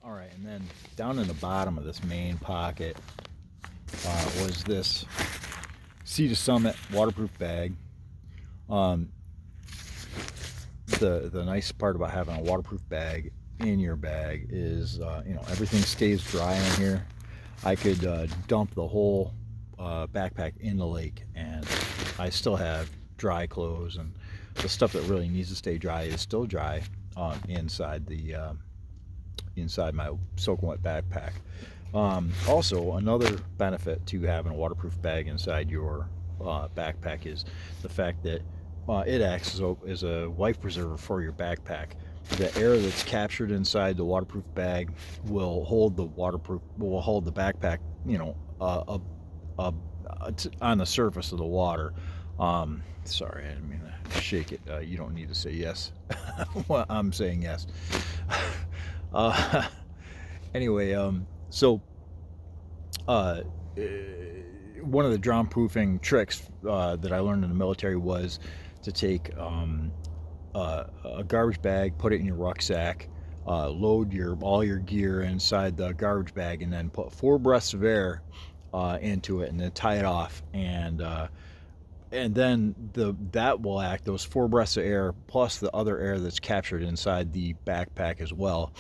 All right, and then down in the bottom of this main pocket was this Sea to Summit waterproof bag. Um, the nice part about having a waterproof bag in your bag is everything stays dry in here. I could dump the whole backpack in the lake, and I still have dry clothes, and the stuff that really needs to stay dry is still dry inside my soaking wet backpack. Also, another benefit to having a waterproof bag inside your backpack is the fact that it acts as a life preserver for your backpack. The air that's captured inside the waterproof bag will hold the backpack, on the surface of the water. Sorry, I didn't mean to shake it. You don't need to say yes. Well, I'm saying yes. uh, anyway, so uh, one of the drown proofing tricks that I learned in the military was to take a garbage bag, put it in your rucksack, load all your gear inside the garbage bag, and then put 4 breaths of air into it, and then tie it off. And then that will act, those 4 breaths of air plus the other air that's captured inside the backpack as well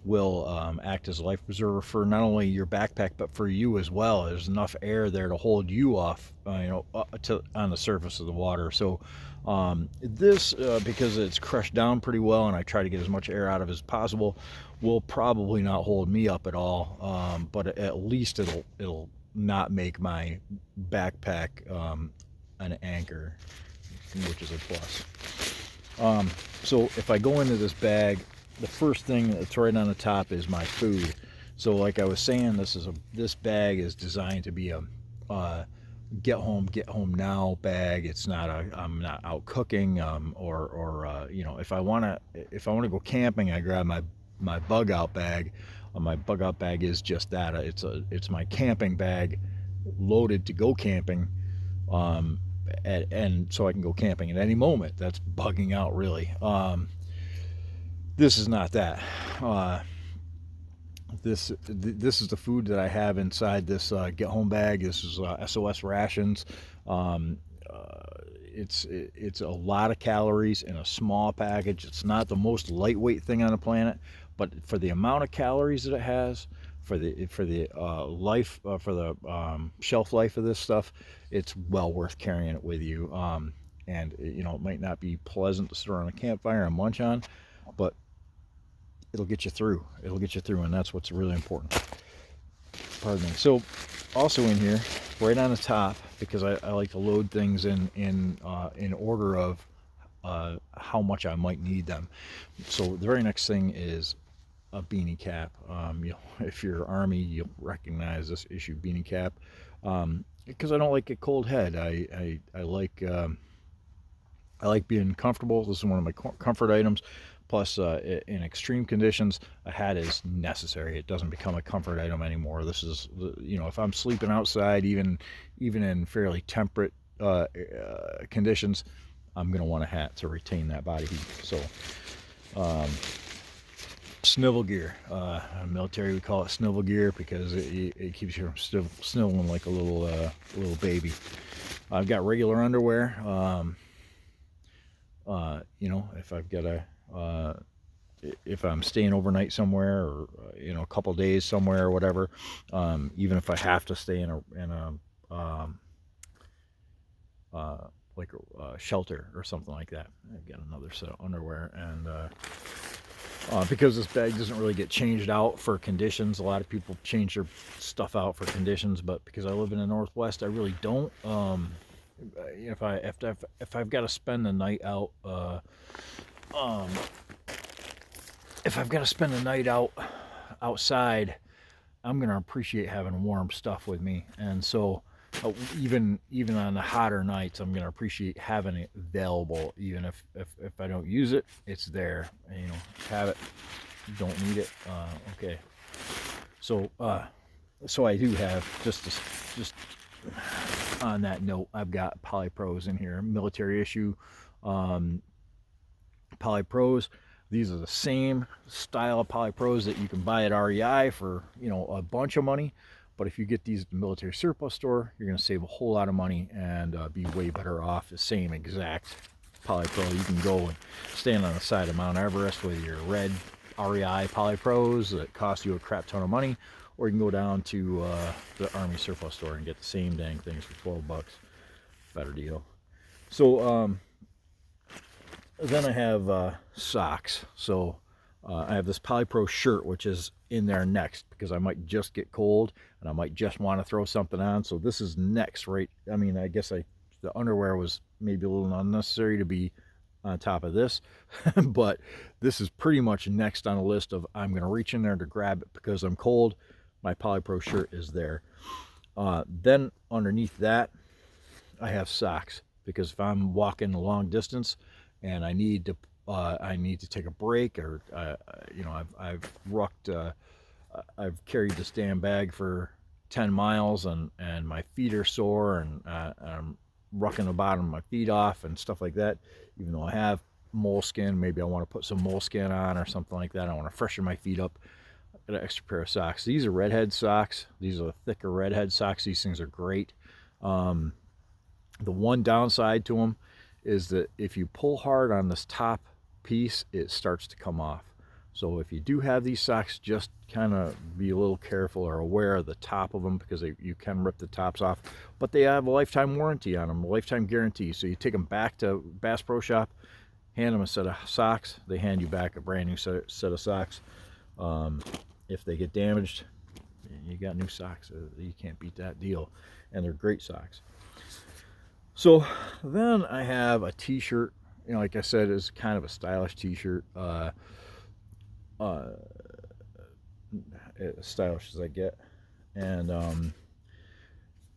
will act as a life preserver for not only your backpack but for you as well. There's enough air there to hold you off on the surface of the water. So this because it's crushed down pretty well and I try to get as much air out of it as possible, will probably not hold me up at all, but at least it'll not make my backpack an anchor, which is a plus. So if I go into this bag, the first thing that's right on the top is my food. So like I was saying, this bag is designed to be a get home now bag. It's not I'm not out cooking, or if I want to go camping, I grab my bug out bag. My bug out bag is just that. It's my camping bag loaded to go camping. And so I can go camping at any moment. That's bugging out, really. This is not that. This is the food that I have inside this get home bag. This is SOS rations. Um, it's a lot of calories in a small package. It's not the most lightweight thing on the planet, but for the amount of calories that it has, for the shelf life of this stuff, it's well worth carrying it with you. And it might not be pleasant to sit around a campfire and munch on, but it'll get you through. It'll get you through, and that's what's really important. Pardon me. So, also in here, right on the top, because I like to load things in order of how much I might need them. So the very next thing is a beanie cap. If you're Army, you'll recognize this issue beanie cap. Because I don't like a cold head. I like being comfortable. This is one of my comfort items. Plus, in extreme conditions, a hat is necessary. It doesn't become a comfort item anymore. This is, if I'm sleeping outside, even in fairly temperate conditions, I'm going to want a hat to retain that body heat. So, snivel gear. In the military, we call it snivel gear because it keeps you from sniveling like a little baby. I've got regular underwear. If I've got if I'm staying overnight somewhere, or a couple days somewhere or whatever, even if I have to stay in a like a shelter or something like that, I've got another set of underwear. And because this bag doesn't really get changed out for conditions, a lot of people change their stuff out for conditions, but because I live in the Northwest, I really don't. If I've got to spend the night out, if I've got to spend the night outside, I'm gonna appreciate having warm stuff with me. And so, even on the hotter nights, I'm gonna appreciate having it available. Even if I don't use it, it's there. Have it. Don't need it. Okay. So I do have just on that note, I've got Polypros in here, military issue Polypros. These are the same style of polypros that you can buy at REI for, you know, a bunch of money. But if you get these at the military surplus store, you're going to save a whole lot of money and be way better off. The same exact polypro. You can go and stand on the side of Mount Everest with your red REI polypros that cost you a crap ton of money, or you can go down to the Army surplus store and get the same dang things for 12 bucks. Better deal. So then I have socks. So I have this Polypro shirt, which is in there next because I might just get cold and I might just want to throw something on. So this is next, right? I mean, I guess the underwear was maybe a little unnecessary to be on top of this, but this is pretty much next on the list of I'm going to reach in there to grab it because I'm cold. My Polypro shirt is there. Then underneath that, I have socks because if I'm walking a long distance and I need to take a break, or you know, I've carried the stand bag for 10 miles and my feet are sore and I'm rucking the bottom of my feet off and stuff like that. Even though I have moleskin, maybe I want to put some moleskin on or something like that. I want to freshen my feet up. I got an extra pair of socks. These are redhead socks. These are thicker redhead socks. These things are great. The one downside to them is that if you pull hard on this top piece, it starts to come off. So if you do have these socks, just kind of be a little careful or aware of the top of them because you can rip the tops off. But they have a lifetime warranty on them, a lifetime guarantee. So you take them back to Bass Pro Shop, hand them a set of socks. They hand you back a brand new set of socks. If they get damaged, you got new socks. You can't beat that deal. And they're great socks. So then I have a t-shirt, you know, like I said, is kind of a stylish t-shirt, as stylish as I get. And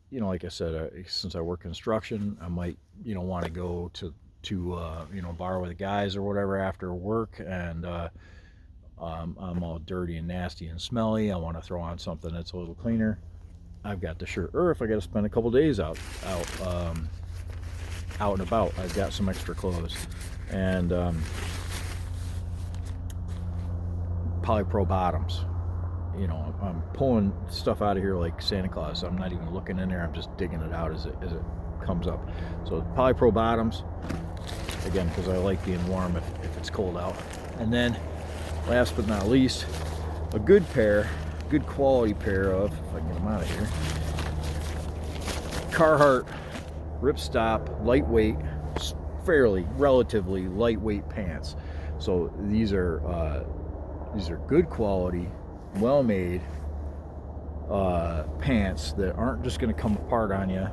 you know, like I said, since I work construction, I might, you know, want to go to you know, bar with the guys or whatever after work, and I'm all dirty and nasty and smelly. I want to throw on something that's a little cleaner. I've got the shirt. Or if I got to spend a couple days out and about, I've got some extra clothes. And Polypro bottoms. You know, I'm pulling stuff out of here like Santa Claus. I'm not even looking in there. I'm just digging it out as it comes up. So Polypro bottoms, again, because I like being warm if it's cold out. And then last but not least, a good quality pair of, if I can get them out of here, Carhartt ripstop lightweight, relatively lightweight pants. So these are good quality, well made pants that aren't just going to come apart on you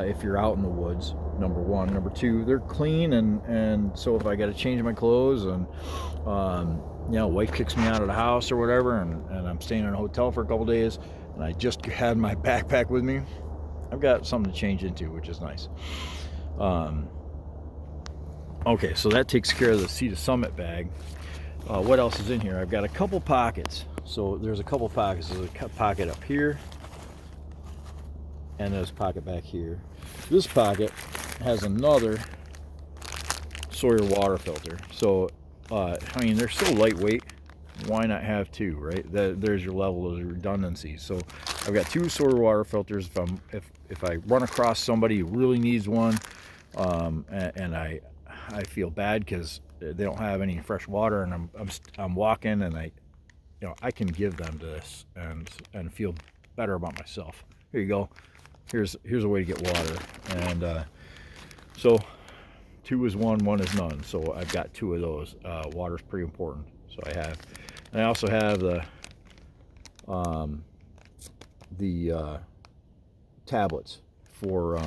if you're out in the woods. Number one. Number two, they're clean, and so if I got to change my clothes and you know, wife kicks me out of the house or whatever, and I'm staying in a hotel for a couple days, and I just had my backpack with me, I've got something to change into, which is nice. Okay, so that takes care of the Sea to Summit bag. What else is in here? I've got a couple pockets. So there's a couple pockets. There's a pocket up here, and there's a pocket back here. This pocket has another Sawyer water filter. So I mean, they're so lightweight, why not have two, right? There's your level of redundancy. So I've got two Sawyer water filters. If I run across somebody who really needs one, and I feel bad because they don't have any fresh water, and I'm walking, and I can give them this and feel better about myself. Here you go. Here's a way to get water, and so 2 is 1, 1 is none. So I've got 2 of those. Water's pretty important, so I have. And I also have the tablets for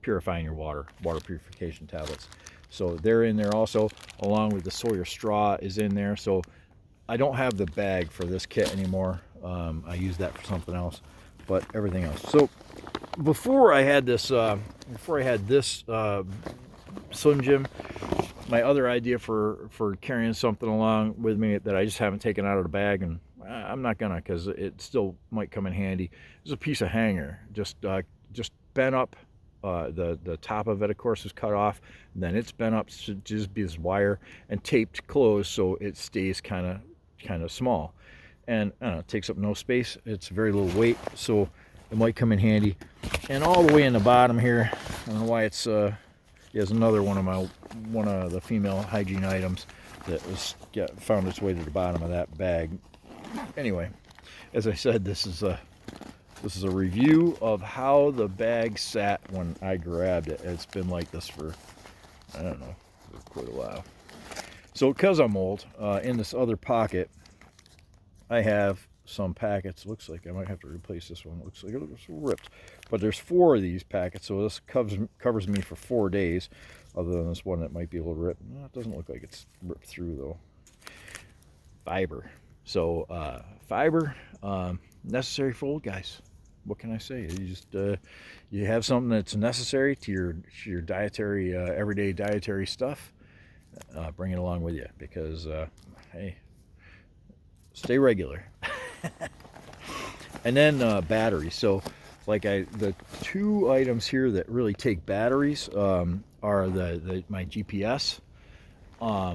purifying your water purification tablets. So they're in there also, along with the Sawyer straw is in there. So I don't have the bag for this kit anymore. I use that for something else, but everything else. So before I had this Slim Jim, my other idea for carrying something along with me that I just haven't taken out of the bag, and I'm not gonna, because it still might come in handy, is a piece of hanger, just bent up the top of it, of course, is cut off. Then it's bent up to just be this wire and taped closed so it stays kind of small. And I don't know, it takes up no space. It's very little weight, so it might come in handy. And all the way in the bottom here, I don't know why it's here's another one of the female hygiene items that was found its way to the bottom of that bag. Anyway, as I said, this is a review of how the bag sat when I grabbed it. It's been like this for, I don't know, for quite a while. So because I'm old, in this other pocket, I have some packets. Looks like I might have to replace this one. Looks like it's ripped. But there's 4 of these packets, so this covers me for 4 days, other than this one that might be a little ripped. No, it doesn't look like it's ripped through, though. Fiber. So, fiber, necessary for old guys. What can I say? You just you have something that's necessary to your dietary, everyday dietary stuff. Bring it along with you, because hey, stay regular. And then batteries. So like the 2 items here that really take batteries are my GPS,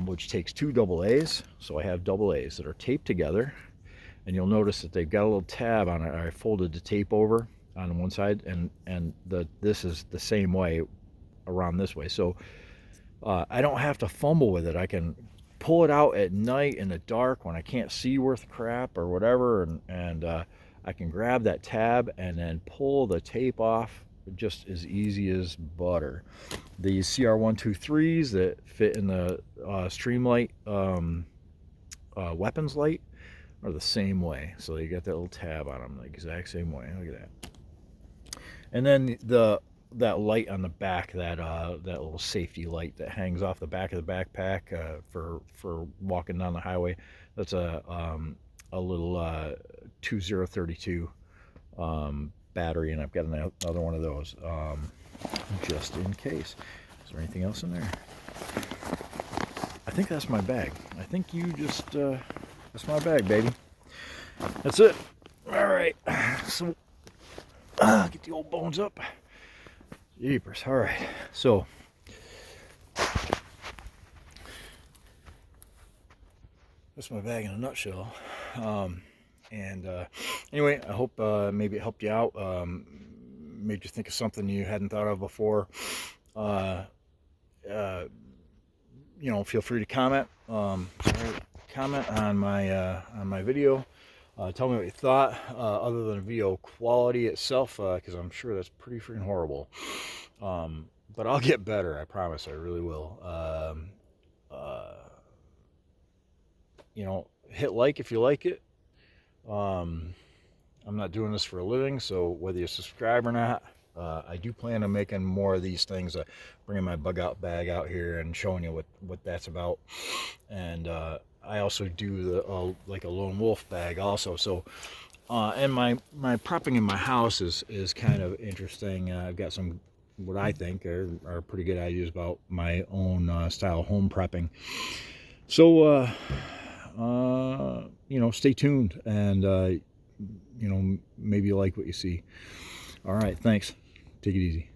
which takes 2 AA's. So I have AA's that are taped together, and you'll notice that they've got a little tab on it. I folded the tape over on one side, and this is the same way around this way. So I don't have to fumble with it. I can pull it out at night in the dark when I can't see worth crap or whatever, and I can grab that tab and then pull the tape off just as easy as butter. These CR123s that fit in the Streamlight weapons light are the same way. So you got that little tab on them the exact same way. Look at that. And then that light on the back, that little safety light that hangs off the back of the backpack for walking down the highway, that's a little 2032 battery, and I've got another one of those just in case. Is there anything else in there? I think that's my bag. I think you just that's my bag, baby. That's it. All right, so get the old bones up. Jeepers. All right, so that's my bag in a nutshell. Anyway, I hope maybe it helped you out, made you think of something you hadn't thought of before. You know, feel free to comment. Comment on my video. Tell me what you thought, other than the video quality itself, because I'm sure that's pretty freaking horrible. But I'll get better, I promise. I really will. You know, hit like if you like it. I'm not doing this for a living, so whether you subscribe or not, I do plan on making more of these things, bringing my bug out bag out here and showing you what that's about. And I also do like a lone wolf bag also. So and my prepping in my house is kind of interesting. I've got some what I think are pretty good ideas about my own style home prepping. So you know, stay tuned, and you know, maybe you like what you see. All right, thanks. Take it easy.